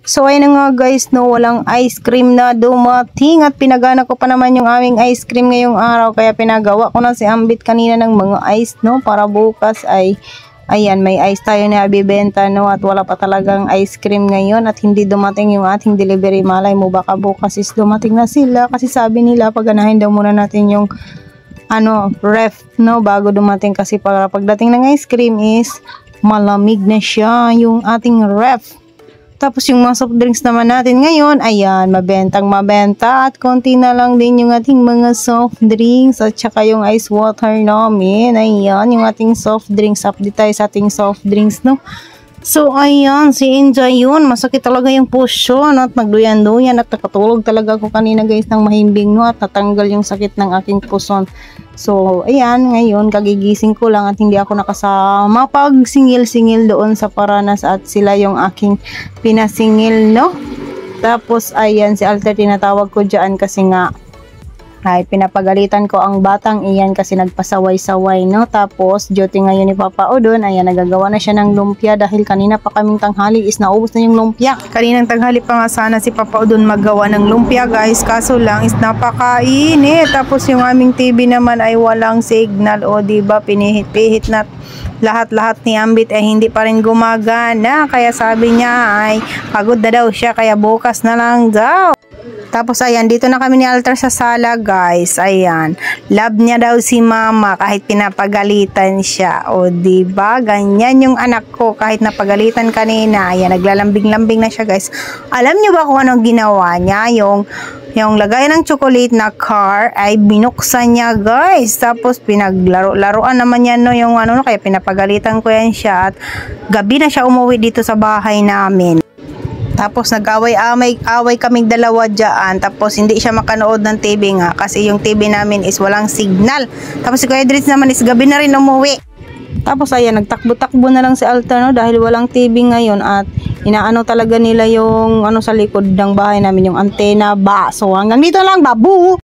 So ayun na nga guys, no, walang ice cream na dumating at pinagana ko pa naman yung aming ice cream ngayong araw, kaya pinagawa ko na si Ambit kanina ng mga ice, no, para bukas ay ayan, may ice tayo na ibibenta, no, at wala pa talagang ice cream ngayon at hindi dumating yung ating delivery. Malay mo baka bukas is dumating na sila, kasi sabi nila paganahin daw muna natin yung ref, no, bago dumating, kasi para pagdating ng ice cream is malamig na siya yung ating ref. Tapos yung mga soft drinks naman natin ngayon, ayan, mabentang mabenta at konti na lang din yung ating mga soft drinks at saka yung ice water namin. Ayan, yung ating soft drinks. Update tayo sa ating soft drinks, no? So, ayan, si Injay yun. Masakit talaga yung puso, no? At nagduyan-duyan at nakatulog talaga ako kanina guys ng mahimbing, no? At natanggal yung sakit ng aking puson. So, ayan, ngayon, kagigising ko lang at hindi ako nakasama pag singil-singil doon sa Paranas at sila yung aking pinasingil, no? Tapos, ayan, si Alter tinatawag ko dyan kasi nga, ay pinapagalitan ko ang batang iyan kasi nagpasaway-saway, no? Tapos duty ngayon ni Papa Odon, ayan, nagagawa na siya ng lumpia dahil kanina pa kaming tanghali is naubos na yung lumpia. Kaninang tanghali pa nga sana si Papa Odon maggawa ng lumpia guys, kaso lang is napakainit. Tapos yung aming TV naman ay walang signal, o diba, pinihit-pihit na lahat-lahat ni Ambit ay hindi pa rin gumagana, kaya sabi niya ay pagod na daw siya kaya bukas na lang daw. Tapos ayan, dito na kami ni Alter sa sala guys. Ayan, love niya daw si mama kahit pinapagalitan siya. O diba, ganyan yung anak ko kahit napagalitan kanina. Ayan, naglalambing-lambing na siya guys. Alam niyo ba kung anong ginawa niya? Yung lagay ng chocolate na car ay binuksan niya guys. Tapos pinaglaro-laruan naman yan, no, yung kaya pinapagalitan ko yan siya. At gabi na siya umuwi dito sa bahay namin. Tapos nag-away kaming dalawa dyan. Tapos hindi siya makanood ng TV nga kasi yung TV namin is walang signal. Tapos si Kuya Dritz naman is gabi na rin umuwi. Tapos ayan, nagtakbo-takbo na lang si Alter, no, dahil walang TV ngayon at inaano talaga nila yung sa likod ng bahay namin, yung antena ba. So hanggang dito lang, babu!